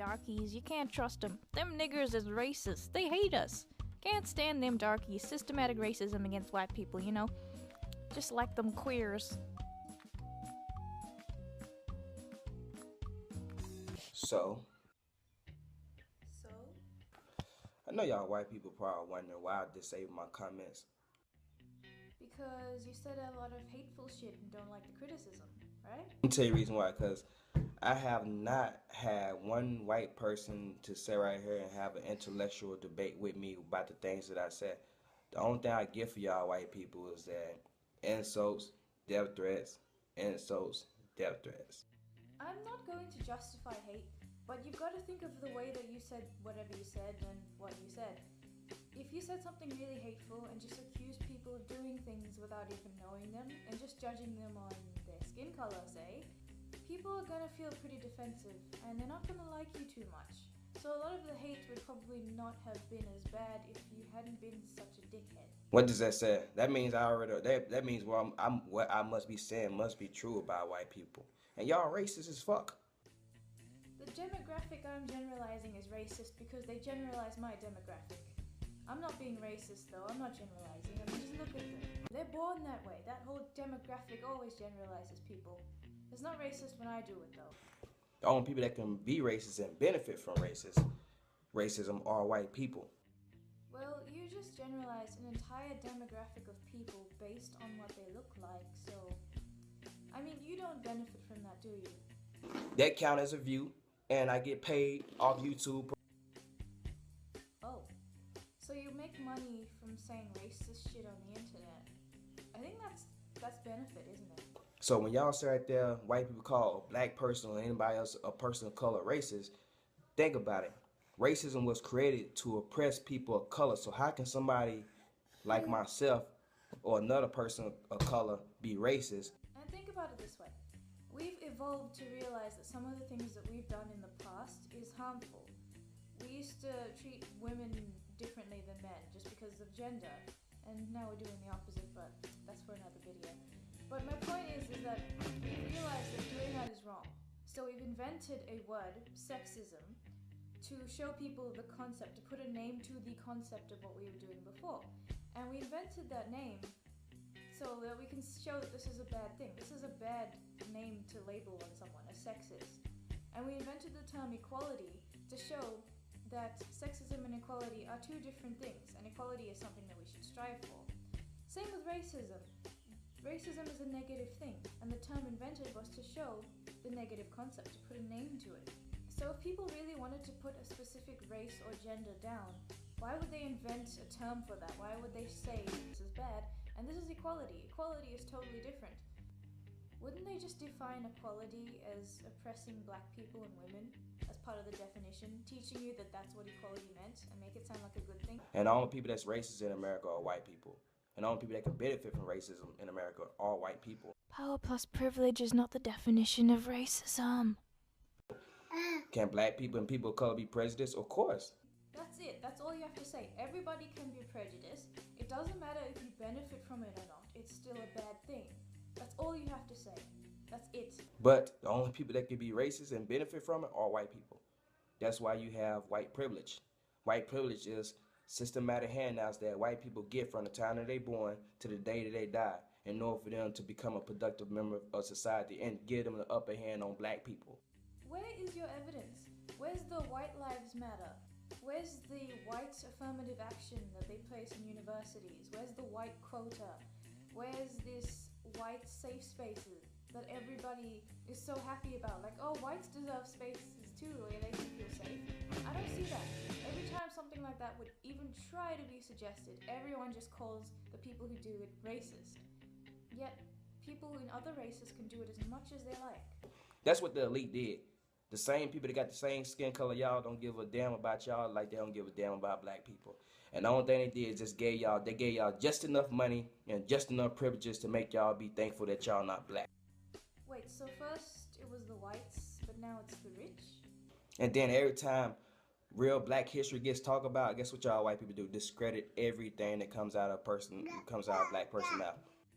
darkies. You can't trust them. Them niggers is racist. They hate us. Can't stand them darkies. Systematic racism against white people, you know? Just like them queers. So, So? I know y'all white people probably wondering why I disabled my comments. Because you said a lot of hateful shit and don't like the criticism, right? Let me tell you the reason why, because I have not had one white person to sit right here and have an intellectual debate with me about the things that I said. The only thing I get for y'all white people is that insults, death threats, insults, death threats. I'm not going to justify hate, but you've got to think of the way that you said whatever you said and what you said. If you said something really hateful and just accused people of doing things without even knowing them and just judging them on their skin color, say, people are gonna feel pretty defensive and they're not gonna like you too much. So a lot of the hate would probably not have been as bad if you hadn't been such a dickhead. What does that say? That means I already. That means what I must be saying must be true about white people. And y'all racist as fuck. The demographic I'm generalizing is racist because they generalize my demographic. I'm not being racist though, I'm not generalizing. I mean, just look at them. They're born that way. That whole demographic always generalizes people. It's not racist when I do it though. The only people that can be racist and benefit from racism are white people. Well, you just generalized an entire demographic of people based on what they look like, so... I mean, you don't benefit from that, do you? That count as a view, and I get paid off YouTube. Oh. So you make money from saying racist shit on the internet. I think that's benefit, isn't it? So when y'all say right there, white people call a black person or anybody else a person of color racist, think about it. Racism was created to oppress people of color. So how can somebody like myself or another person of color be racist? And think about it this way. We've evolved to realize that some of the things that we've done in the past is harmful. We used to treat women differently than men just because of gender, and now we're doing the opposite, but that's for another video. But my point is that we realized that doing that is wrong. So we've invented a word, sexism, to show people the concept, to put a name to the concept of what we were doing before. And we invented that name so that we can show that this is a bad thing. This is a bad name to label on someone, a sexist. And we invented the term equality to show that sexism and equality are two different things, and equality is something that we should strive for. Same with racism. Racism is a negative thing, and the term invented was to show the negative concept, to put a name to it. So if people really wanted to put a specific race or gender down, why would they invent a term for that? Why would they say this is bad and this is equality? Equality is totally different. Wouldn't they just define equality as oppressing black people and women as part of the definition, teaching you that that's what equality meant and make it sound like a good thing? And the only people that's racist in America are white people. And the only people that can benefit from racism in America are white people. Power plus privilege is not the definition of racism. Can black people and people of color be prejudiced? Of course. That's it. That's all you have to say. Everybody can be prejudiced. It doesn't matter if you benefit from it or not. It's still a bad thing. That's all you have to say. That's it. But the only people that can be racist and benefit from it are white people. That's why you have white privilege. White privilege is systematic handouts that white people get from the time that they're born to the day that they die in order for them to become a productive member of society and give them the upper hand on black people. Where is your evidence? Where's the white lives matter? Where's the white affirmative action that they place in universities? Where's the white quota? Where's this white safe spaces that everybody is so happy about? Like, oh, whites deserve spaces too, where they can feel safe. I don't see that. Every time something like that would even try to be suggested, everyone just calls the people who do it racist. Yet, people in other races can do it as much as they like. That's what the elite did. The same people that got the same skin color y'all don't give a damn about y'all like they don't give a damn about black people. And the only thing they did is just gave y'all just enough money and just enough privileges to make y'all be thankful that y'all not black. Wait, so first it was the whites, but now it's the rich? And then every time real black history gets talked about, guess what y'all white people do? Discredit everything that comes out of a black person mouth.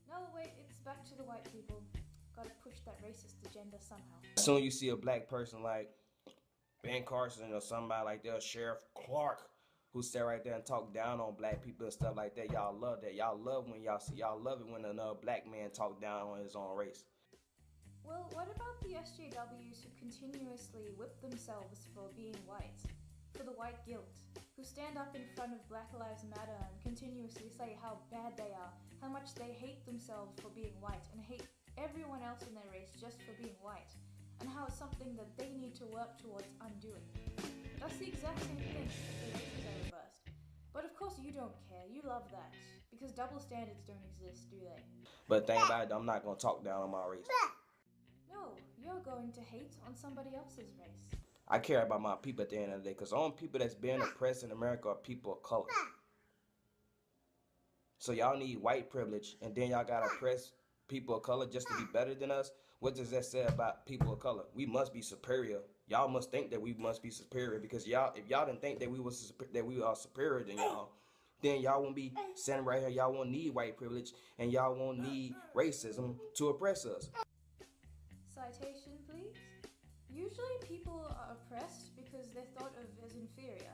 No, wait, it's back to the white people. Gotta push that racist agenda somehow. As soon as you see a black person like Ben Carson or somebody like that, Sheriff Clark, who sat right there and talk down on black people and stuff like that. Y'all love that. Y'all love when y'all love it when another black man talk down on his own race. Well, what about the SJWs who continuously whip themselves for being white, for the white guilt, who stand up in front of Black Lives Matter and continuously say how bad they are, how much they hate themselves for being white and hate everyone else in their race just for being white, and how it's something that they need to work towards undoing. That's the exact same thing if the races are reversed. But of course you don't care, you love that, because double standards don't exist, do they? But the thing about it, I'm not gonna talk down on my race. No, you're going to hate on somebody else's race. I care about my people at the end of the day, because the only people that's being oppressed in America are people of color. So y'all need white privilege, and then y'all gotta oppress people of color just to be better than us. What does that say about people of color? We must be superior. Y'all must think that we must be superior, because if y'all didn't think that we are superior than y'all, then y'all won't be standing right here. Y'all won't need white privilege, and y'all won't need racism to oppress us. Citation, please. Usually people are oppressed because they're thought of as inferior.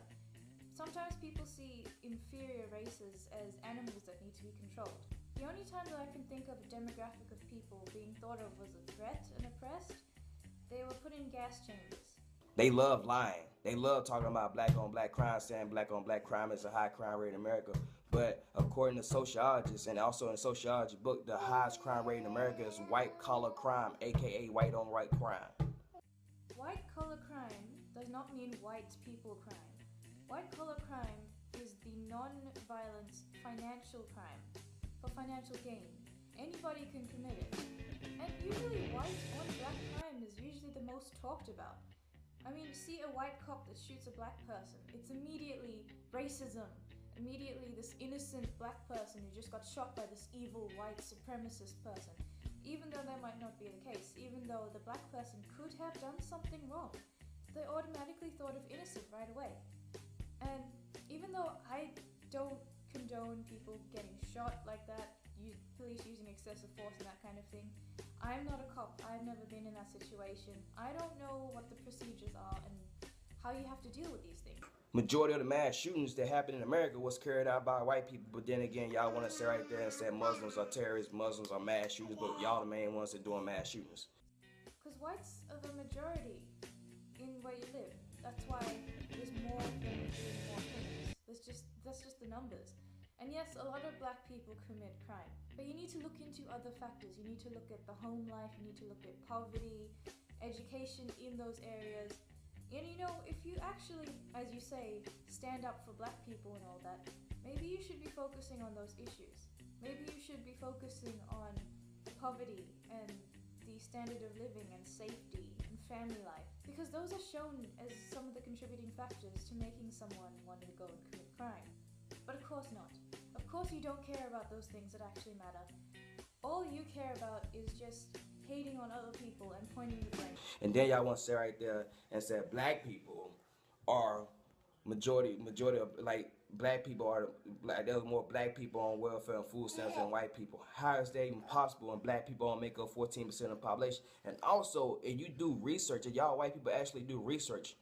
Sometimes people see inferior races as animals that need to be controlled. The only time that I can think of a demographic of people being thought of as a threat and oppressed, they were put in gas chambers. They love lying. They love talking about black on black crime, saying black on black crime is a high crime rate in America. But according to sociologists, and also in a sociology book, the highest crime rate in America is white collar crime, aka white on white crime. White collar crime does not mean white people crime. White collar crime is the non-violent financial crime for financial gain. Anybody can commit it. And usually white on black crime is usually the most talked about. I mean, see a white cop that shoots a black person, it's immediately racism. Immediately this innocent black person who just got shot by this evil white supremacist person. Even though that might not be the case, even though the black person could have done something wrong, they automatically thought of innocent right away. And even though I don't condone people getting shot like that, police using excessive force and that kind of thing, I'm not a cop. I've never been in that situation. I don't know what the procedures are and how you have to deal with these things. Majority of the mass shootings that happen in America was carried out by white people. But then again, y'all want to sit right there and say Muslims are terrorists, Muslims are mass shooters, but y'all the main ones that doing mass shootings. Because whites are the majority in where you live. That's why there's more of them doing more things. That's just the numbers. And yes, a lot of black people commit crime. But you need to look into other factors. You need to look at the home life, you need to look at poverty, education in those areas. And you know, if you actually, as you say, stand up for black people and all that, maybe you should be focusing on those issues. Maybe you should be focusing on poverty and the standard of living and safety and family life. Because those are shown as some of the contributing factors to making someone want to go and commit crime. But of course not. Of course you don't care about those things that actually matter. All you care about is just hating on other people and pointing the blame. And then y'all want to sit right there and say black people are majority of, like, black people are, like, there's more black people on welfare and food stamps than white people. How is that even possible when black people only make up 14% of the population? And also, if you do research, and y'all white people actually do research,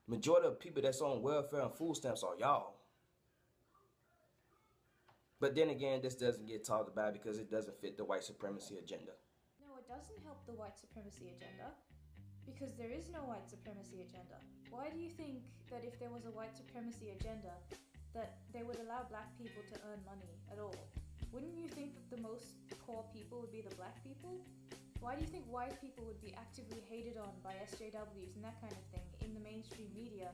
majority of people that's on welfare and food stamps are y'all. But then again, this doesn't get talked about because it doesn't fit the white supremacy agenda. No, it doesn't help the white supremacy agenda, because there is no white supremacy agenda. Why do you think that if there was a white supremacy agenda, that they would allow black people to earn money at all? Wouldn't you think that the most poor people would be the black people? Why do you think white people would be actively hated on by SJWs and that kind of thing in the mainstream media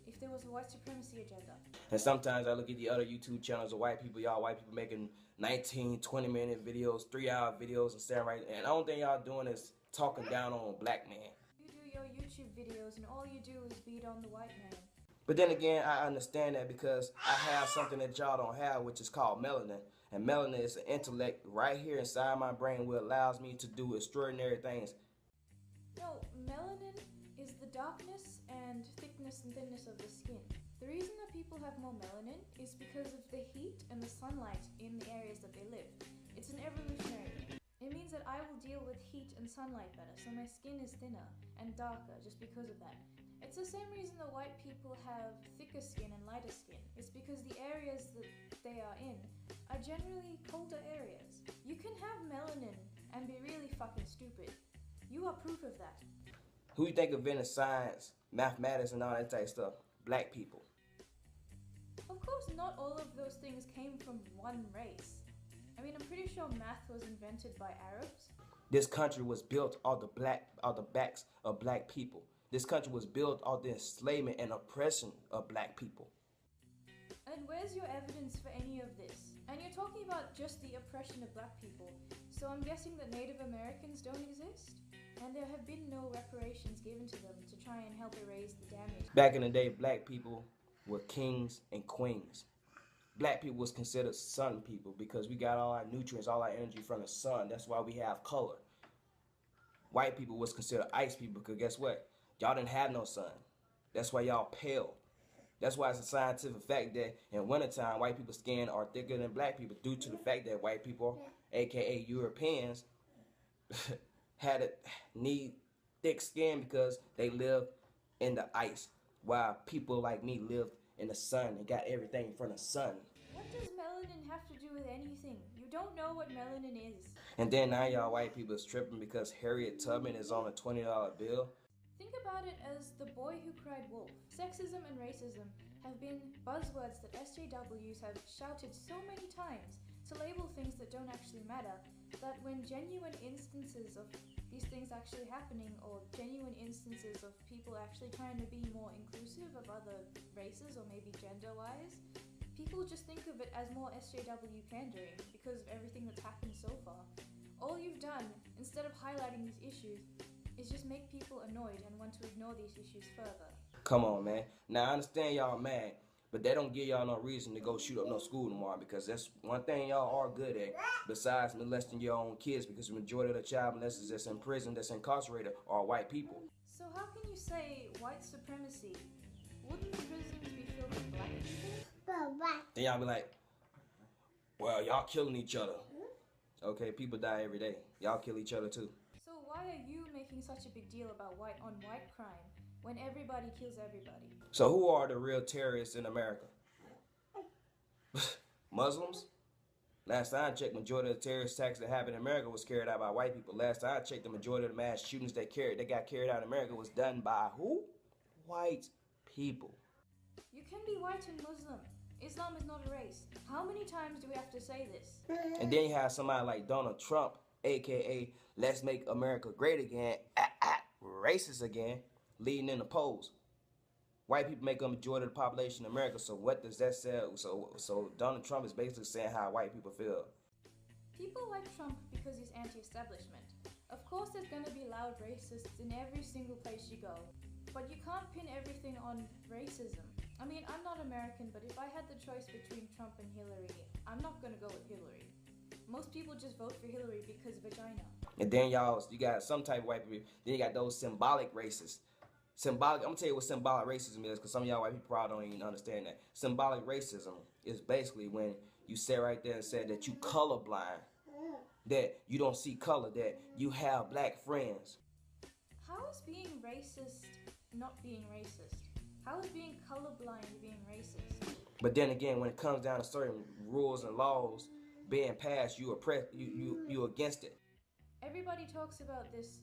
if there was a white supremacy agenda? And sometimes I look at the other YouTube channels of white people, y'all white people making 19, 20-minute videos, 3-hour videos, and standing right, and the only thing y'all doing is talking down on a black man. You do your YouTube videos and all you do is beat on the white man. But then again, I understand that because I have something that y'all don't have, which is called melanin. And melanin is an intellect right here inside my brain which allows me to do extraordinary things. No, melanin is the darkness and thickness and thinness of the skin. The reason that people have more melanin is because of the heat and the sunlight in the areas that they live. It's an evolutionary thing. It means that I will deal with heat and sunlight better, so my skin is thinner and darker just because of that. It's the same reason that white people have thicker skin and lighter skin. It's because the areas that they are in are generally colder areas. You can have melanin and be really fucking stupid. You are proof of that. Who you think invented science, mathematics, and all that type of stuff? Black people. Of course, not all of those things came from one race. I mean, I'm pretty sure math was invented by Arabs. This country was built on the backs of black people. This country was built on the enslavement and oppression of black people. And where's your evidence for any of this? And you're talking about just the oppression of black people, so I'm guessing that Native Americans don't exist? And there have been no reparations given to them to try and help erase the damage. Back in the day, black people were kings and queens. Black people was considered sun people because we got all our nutrients, all our energy from the sun. That's why we have color. White people was considered ice people because guess what? Y'all didn't have no sun. That's why y'all pale. That's why it's a scientific fact that in wintertime, white people's skin are thicker than black people due to the fact that white people, aka Europeans, need thick skin because they live in the ice, while people like me live in the sun and got everything from the sun. What does melanin have to do with anything? You don't know what melanin is. And then now y'all white people is tripping because Harriet Tubman is on a $20 bill. Think about it as the boy who cried wolf. Sexism and racism have been buzzwords that SJWs have shouted so many times to label things that don't actually matter, that when genuine instances of these things actually happening, or genuine instances of people actually trying to be more inclusive of other races or maybe gender-wise, people just think of it as more SJW pandering because of everything that's happened so far. All you've done, instead of highlighting these issues, is just make people annoyed and want to ignore these issues further. Come on, man. Now, I understand y'all mad, but that don't give y'all no reason to go shoot up no school tomorrow, because that's one thing y'all are good at, besides molesting your own kids, because the majority of the child molesters that's in prison, that's incarcerated, are white people. So how can you say white supremacy? Wouldn't the prisons be filled with black people? Then y'all be like, well, y'all killing each other. Okay, people die every day. Y'all kill each other too. So why are you making such a big deal about white on white crime when everybody kills everybody? So who are the real terrorists in America? Muslims? Last time I checked, majority of the terrorist attacks that happened in America was carried out by white people. Last time I checked, the majority of the mass shootings that got carried out in America was done by who? White people. You can be white and Muslim. Islam is not a race. How many times do we have to say this? And then you have somebody like Donald Trump, aka Let's Make America Great Again, racist again, leading in the polls. White people make up a majority of the population in America, so what does that say? So Donald Trump is basically saying how white people feel. People like Trump because he's anti-establishment. Of course there's going to be loud racists in every single place you go, but you can't pin everything on racism. I mean, I'm not American, but if I had the choice between Trump and Hillary, I'm not going to go with Hillary. Most people just vote for Hillary because vagina. And then you got some type of white people, then you got those symbolic racists. I'm gonna tell you what symbolic racism is, because some of y'all white people probably don't even understand that. Symbolic racism is basically when you sit right there and say that you colorblind, that you don't see color, that you have black friends. How is being racist not being racist? How is being colorblind being racist? But then again, when it comes down to certain rules and laws being passed, you against it. Everybody talks about this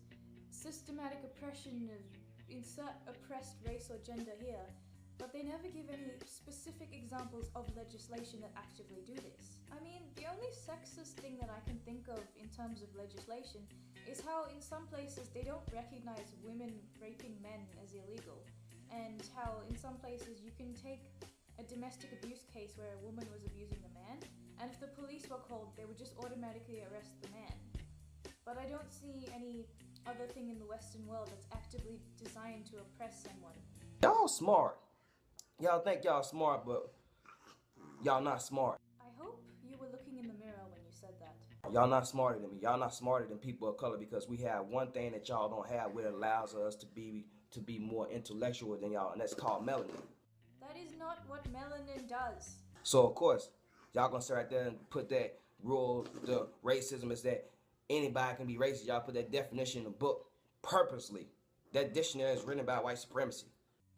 systematic oppression of insert oppressed race or gender here, but they never give any specific examples of legislation that actively do this. I mean, the only sexist thing that I can think of in terms of legislation is how in some places they don't recognize women raping men as illegal, and how in some places you can take a domestic abuse case where a woman was abusing the man, and if the police were called, they would just automatically arrest the man. But I don't see any other thing in the Western world that's actively designed to oppress someone. Y'all smart. Y'all think y'all smart, but y'all not smart. I hope you were looking in the mirror when you said that. Y'all not smarter than me. Y'all not smarter than people of color, because we have one thing that y'all don't have, which allows us to be more intellectual than y'all, and that's called melanin. That is not what melanin does. So of course, y'all gonna sit right there and put that rule, the racism is that anybody can be racist. Y'all put that definition in the book purposely. That dictionary is written about white supremacy.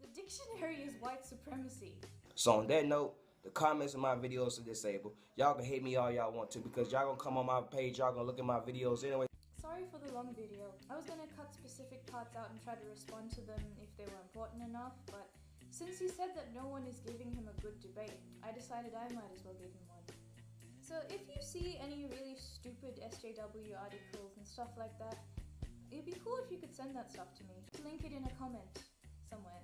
The dictionary is white supremacy. So on that note, the comments in my videos are disabled. Y'all can hate me all y'all want to because y'all gonna come on my page, y'all gonna look at my videos anyway. Sorry for the long video. I was gonna cut specific parts out and try to respond to them if they were important enough, but since he said that no one is giving him a good debate, I decided I might as well give him one. So if you see any really stupid SJW articles and stuff like that, it'd be cool if you could send that stuff to me. Link it in a comment somewhere.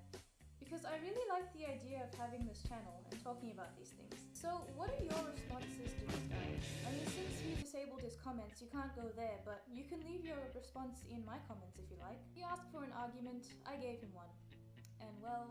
Because I really like the idea of having this channel and talking about these things. So what are your responses to this guy? I mean, since he disabled his comments, you can't go there, but you can leave your response in my comments if you like. He asked for an argument, I gave him one. And well...